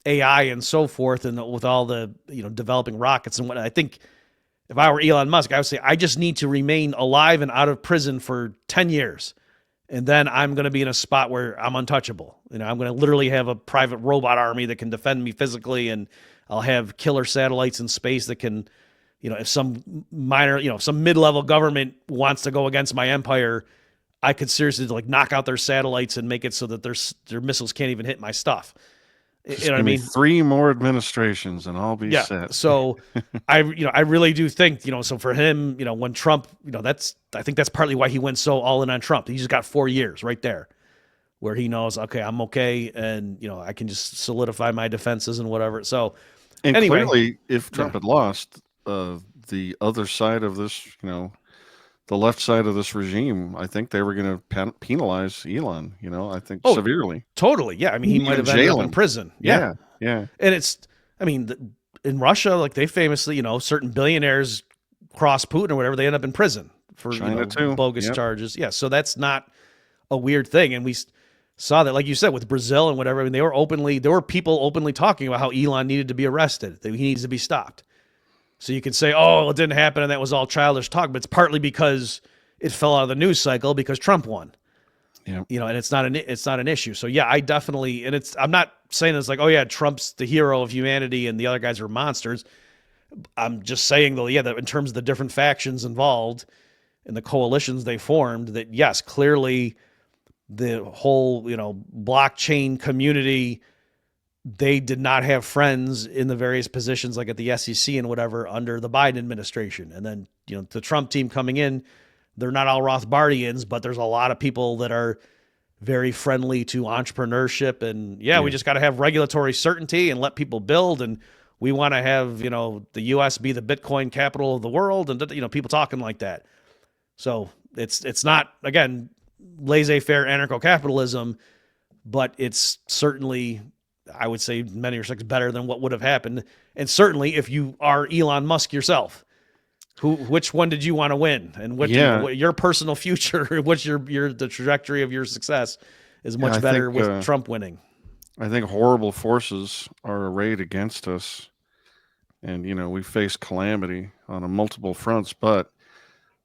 AI and so forth, and with all the developing rockets and whatnot. I think if I were Elon Musk, I would say I just need to remain alive and out of prison for 10 years. And then I'm going to be in a spot where I'm untouchable. I'm going to literally have a private robot army that can defend me physically, and I'll have killer satellites in space that can, if some minor, some mid-level government wants to go against my empire, I could seriously knock out their satellites and make it so that their missiles can't even hit my stuff. Just you know what I mean? 3 more administrations and I'll be set. So I really do think, so for him, when Trump, I think that's partly why he went so all in on Trump. He just got 4 years right there where he knows, okay, I'm okay. And, I can just solidify my defenses and whatever. So anyway, clearly if Trump had lost, the other side of this, the left side of this regime, I think they were going to penalize Elon, I think severely. Totally. Yeah. I mean, he might have ended up in prison. Yeah. Yeah. And in Russia, they famously, certain billionaires cross Putin or whatever, they end up in prison for bogus charges. Yeah. So that's not a weird thing. And we saw that, like you said, with Brazil and whatever. I mean, there were people openly talking about how Elon needed to be arrested, that he needs to be stopped. So you could say, oh, it didn't happen and that was all childish talk, but it's partly because it fell out of the news cycle because Trump won. Yeah. And it's not an issue. So yeah, I definitely, and I'm not saying it's like, oh yeah, Trump's the hero of humanity and the other guys are monsters. I'm just saying though, yeah, that in terms of the different factions involved and the coalitions they formed, that yes, clearly the whole, blockchain community, they did not have friends in the various positions like at the SEC and whatever under the Biden administration. And then, the Trump team coming in, they're not all Rothbardians, but there's a lot of people that are very friendly to entrepreneurship. And we just got to have regulatory certainty and let people build. And we want to have, the U.S. be the Bitcoin capital of the world. And, people talking like that. So it's not, again, laissez-faire anarcho-capitalism, but it's certainly, I would say, many respects better than what would have happened. And certainly if you are Elon Musk yourself, which one did you want to win? And what your personal future, what's the trajectory of your success is much better with Trump winning. I think horrible forces are arrayed against us. And, we face calamity on multiple fronts, but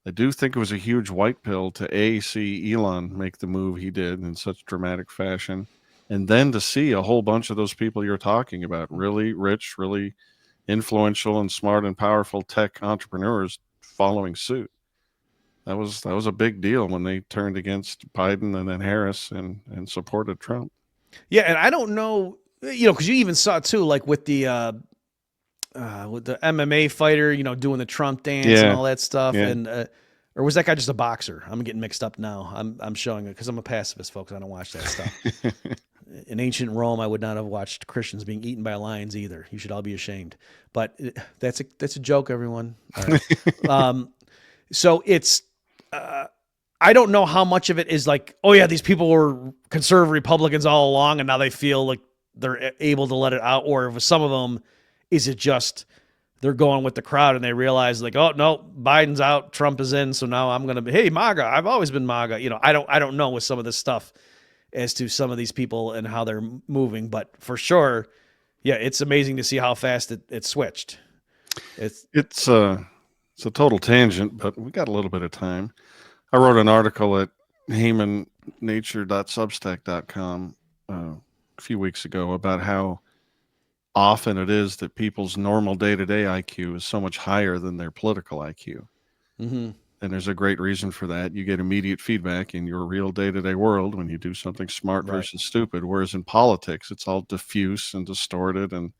I do think it was a huge white pill to see Elon make the move he did in such dramatic fashion. And then to see a whole bunch of those people you're talking about, really rich, really influential and smart and powerful tech entrepreneurs following suit. That was a big deal when they turned against Biden and then Harris and supported Trump. Yeah, and I don't know, because you even saw too, like with the MMA fighter, doing the Trump dance and all that stuff, and or was that guy just a boxer? I'm getting mixed up now. I'm showing it because I'm a pacifist, folks. I don't watch that stuff. In ancient Rome, I would not have watched Christians being eaten by lions either. You should all be ashamed. But that's a joke, everyone. All right. So it's I don't know how much of it is like, oh yeah, these people were conservative Republicans all along, and now they feel like they're able to let it out, or for some of them, is it just they're going with the crowd and they realize like, oh no, Biden's out, Trump is in, so now I'm gonna be, hey, MAGA. I've always been MAGA. I don't know with some of this stuff as to some of these people and how they're moving, but for sure, yeah, it's amazing to see how fast it switched. It's a total tangent, but we got a little bit of time. I wrote an article at hamannature.substack.com a few weeks ago about how often it is that people's normal day-to-day IQ is so much higher than their political IQ. Mm-hmm. And there's a great reason for that. You get immediate feedback in your real day-to-day world when you do something smart Right. versus stupid. Whereas in politics, it's all diffuse and distorted, and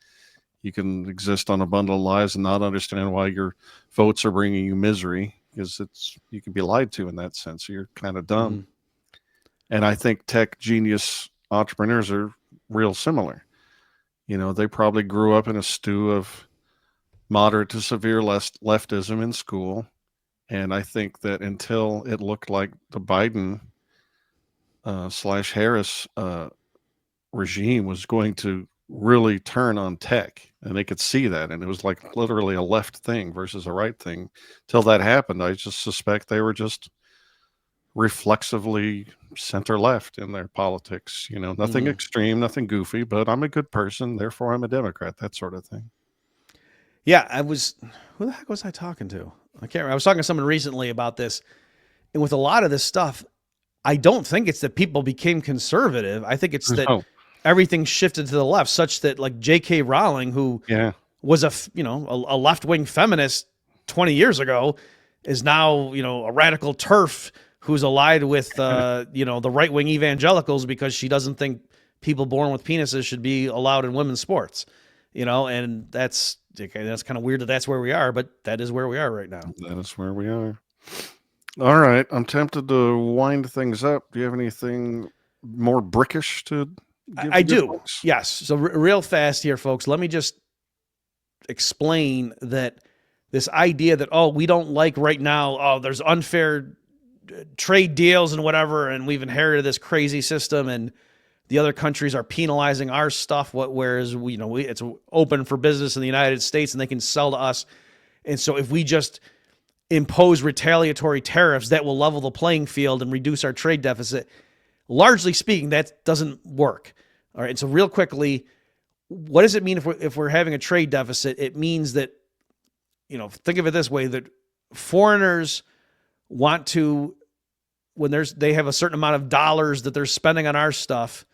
you can exist on a bundle of lies and not understand why your votes are bringing you misery, because you can be lied to in that sense. So you're kind of dumb. Mhm. And I think tech genius entrepreneurs are real similar. They probably grew up in a stew of moderate to severe leftism in school. And I think that until it looked like the Biden / Harris regime was going to really turn on tech, and they could see that, and it was like literally a left thing versus a right thing. Till that happened, I just suspect they were just reflexively center left in their politics. Nothing extreme, nothing goofy, but I'm a good person, therefore I'm a Democrat, that sort of thing. Yeah, who the heck was I talking to? I can't remember. I was talking to someone recently about this. And with a lot of this stuff, I don't think it's that people became conservative. I think it's that No. everything shifted to the left, such that like J.K. Rowling, who Yeah. was a left-wing feminist 20 years ago, is now, a radical TERF who's allied with, the right-wing evangelicals because she doesn't think people born with penises should be allowed in women's sports, and that's kind of weird that that's where we are, but that is where we are right now. That is where we are. All right. I'm tempted to wind things up. Do you have anything more brickish to give? I do. Yes. So real fast here, folks, let me just explain that this idea that, we don't like right now, there's unfair trade deals and whatever, and we've inherited this crazy system, and the other countries are penalizing our stuff, whereas it's open for business in the United States and they can sell to us. And so if we just impose retaliatory tariffs, that will level the playing field and reduce our trade deficit. Largely speaking, that doesn't work. All right. And so real quickly, what does it mean if we're having a trade deficit? It means that, think of it this way, that foreigners want to, when they have a certain amount of dollars that they're spending on our stuff,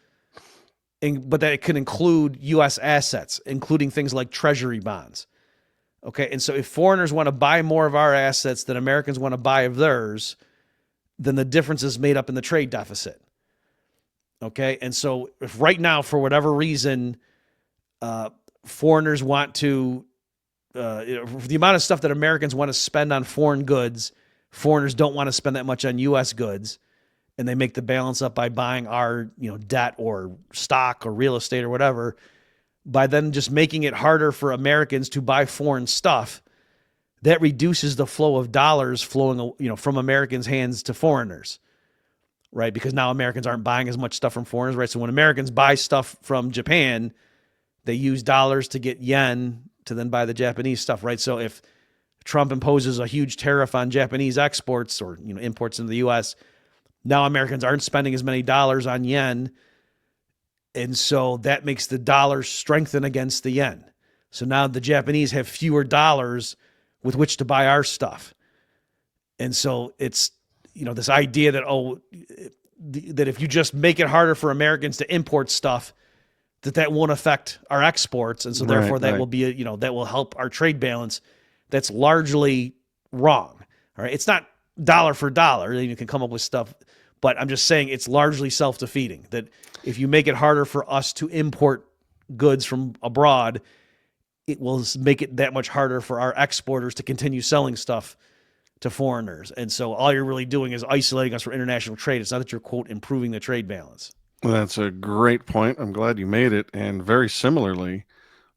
but that it can include U.S. assets, including things like treasury bonds. Okay. And so if foreigners want to buy more of our assets than Americans want to buy of theirs, then the difference is made up in the trade deficit. Okay. And so if right now, for whatever reason, foreigners want to, the amount of stuff that Americans want to spend on foreign goods, foreigners don't want to spend that much on U.S. goods, and they make the balance up by buying our, debt or stock or real estate or whatever, by then just making it harder for Americans to buy foreign stuff, that reduces the flow of dollars flowing, from Americans' hands to foreigners, right? Because now Americans aren't buying as much stuff from foreigners, right? So when Americans buy stuff from Japan, they use dollars to get yen to then buy the Japanese stuff, right? So if Trump imposes a huge tariff on Japanese exports or, imports into the U.S., now Americans aren't spending as many dollars on yen, and so that makes the dollar strengthen against the yen. So now the Japanese have fewer dollars with which to buy our stuff. And so it's, this idea that, that if you just make it harder for Americans to import stuff, that won't affect our exports. And so therefore that will be, that will help our trade balance. That's largely wrong. All right. It's not dollar for dollar. You can come up with stuff, but I'm just saying it's largely self-defeating, that if you make it harder for us to import goods from abroad, it will make it that much harder for our exporters to continue selling stuff to foreigners. And so all you're really doing is isolating us from international trade. It's not that you're, quote, improving the trade balance. Well, that's a great point. I'm glad you made it. And very similarly,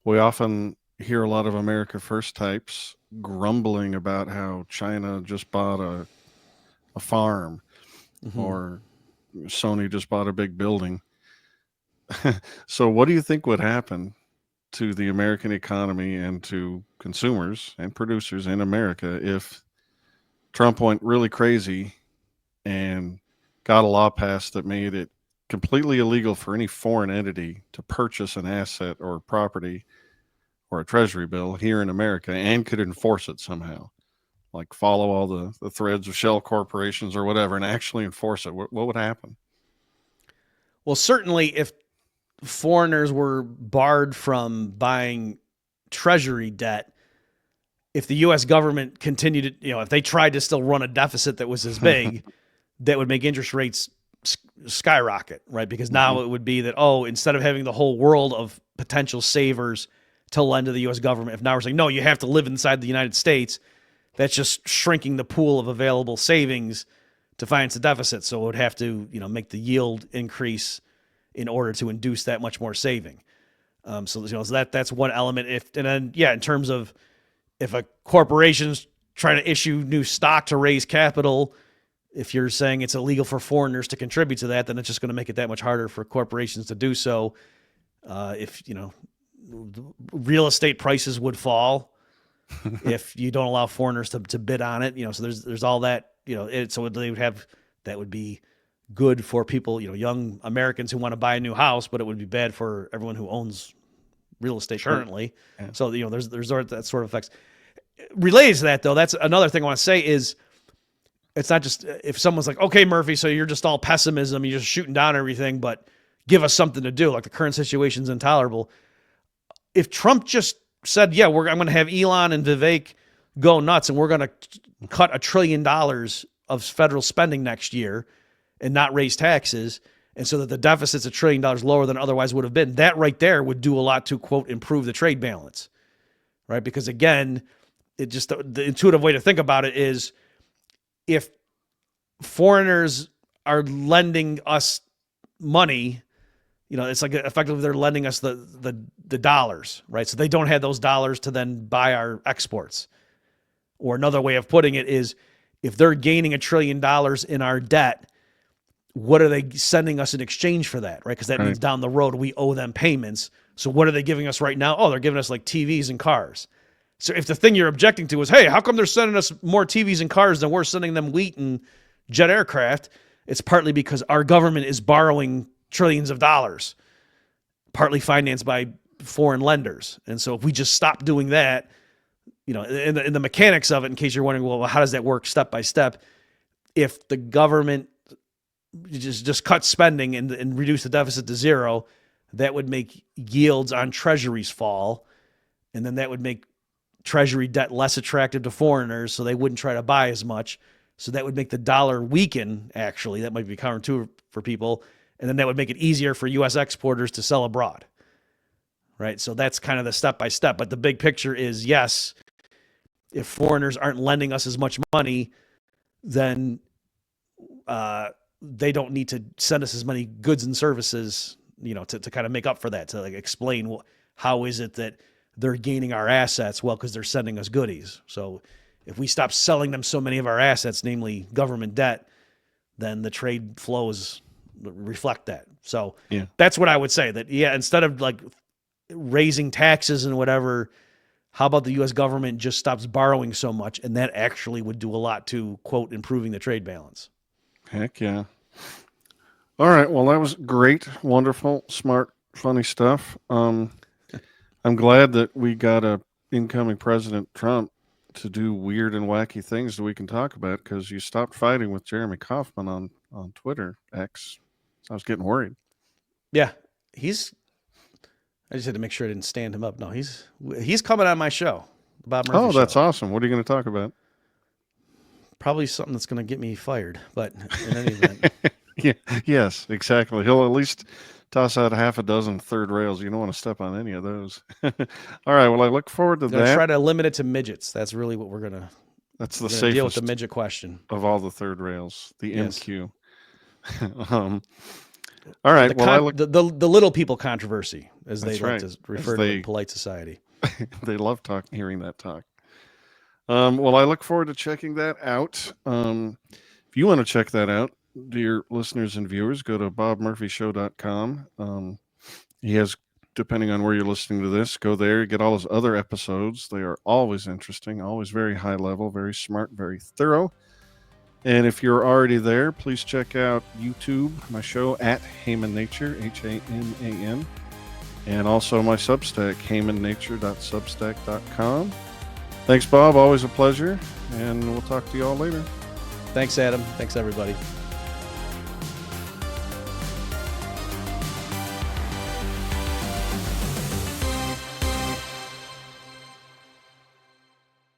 we often hear a lot of America First types grumbling about how China just bought a farm, or Sony just bought a big building. So what do you think would happen to the American economy and to consumers and producers in America if Trump went really crazy and got a law passed that made it completely illegal for any foreign entity to purchase an asset or property or a treasury bill here in America and could enforce it somehow? Like follow all the threads of shell corporations or whatever and actually enforce it. What would happen? Well, certainly if foreigners were barred from buying treasury debt, if the U.S. government continued to, if they tried to still run a deficit that was as big, that would make interest rates skyrocket, right? Because now it would be that, instead of having the whole world of potential savers to lend to the U.S. government, if now we're saying, no, you have to live inside the United States, that's just shrinking the pool of available savings to finance the deficit. So it would have to, make the yield increase in order to induce that much more saving. So that's one element. In terms of if a corporation's trying to issue new stock to raise capital, if you're saying it's illegal for foreigners to contribute to that, then it's just going to make it that much harder for corporations to do so. If real estate prices would fall if you don't allow foreigners to bid on it. So there's all that. So they would have that would be good for people, young Americans who want to buy a new house, but it would be bad for everyone who owns real estate currently. Yeah. So there's that sort of effects. Related to that, though, that's another thing I want to say is it's not just if someone's like, okay, Murphy, so you're just all pessimism, you're just shooting down everything, but give us something to do. Like the current situation's intolerable. If Trump just said, yeah, I'm going to have Elon and Vivek go nuts and we're going to cut $1 trillion of federal spending next year and not raise taxes, and so that the deficit's $1 trillion lower than otherwise would have been, that right there would do a lot to, quote, improve the trade balance, right? Because again, it just the intuitive way to think about it is if foreigners are lending us money, it's like effectively they're lending us the dollars, right? So they don't have those dollars to then buy our exports. Or another way of putting it is if they're gaining $1 trillion in our debt, what are they sending us in exchange for that, right? Because that means down the road we owe them payments. So what are they giving us right now? They're giving us like TVs and cars. So if the thing you're objecting to is, hey, how come they're sending us more TVs and cars than we're sending them wheat and jet aircraft? It's partly because our government is borrowing trillions of dollars, partly financed by foreign lenders. And so if we just stop doing that, in the mechanics of it, in case you're wondering, well, how does that work step by step? If the government just cut spending and reduce the deficit to zero, that would make yields on treasuries fall. And then that would make treasury debt less attractive to foreigners, so they wouldn't try to buy as much. So that would make the dollar weaken, actually. That might be counterintuitive for people. And then that would make it easier for U.S. exporters to sell abroad, right? So that's kind of the step-by-step. But the big picture is, yes, if foreigners aren't lending us as much money, then they don't need to send us as many goods and services, to kind of make up for that, to like explain how is it that they're gaining our assets? Well, because they're sending us goodies. So if we stop selling them so many of our assets, namely government debt, then the trade flows reflect that. So that's what I would say, that, instead of like raising taxes and whatever, how about the U.S. government just stops borrowing so much? And that actually would do a lot to, quote, improving the trade balance. Heck yeah. All right. Well, that was great, wonderful, smart, funny stuff. I'm glad that we got a incoming President Trump to do weird and wacky things that we can talk about, because you stopped fighting with Jeremy Kauffman on Twitter, X. So I was getting worried. Yeah. I just had to make sure I didn't stand him up. No, he's coming on my show, the Bob Murphy Show. That's awesome. What are you going to talk about? Probably something that's going to get me fired, but in any event. Yes, exactly. He'll at least toss out half a dozen third rails. You don't want to step on any of those. All right. Well, I look forward to that. Try to limit it to midgets. That's really what we're going to. That's the safest deal with the midget question of all the third rails. The MQ. All right. The little people controversy, as they like to refer to in polite society. They love hearing that talk. Well, I look forward to checking that out. If you want to check that out, dear listeners and viewers, go to bobmurphyshow.com. He has, depending on where you're listening to this, go there, get all his other episodes. They are always interesting, always very high level, very smart, very thorough. And if you're already there, please check out YouTube, my show at Haman Nature, Haman, and also my Substack, hamannature.substack.com. Thanks, Bob. Always a pleasure. And we'll talk to you all later. Thanks, Adam. Thanks, everybody.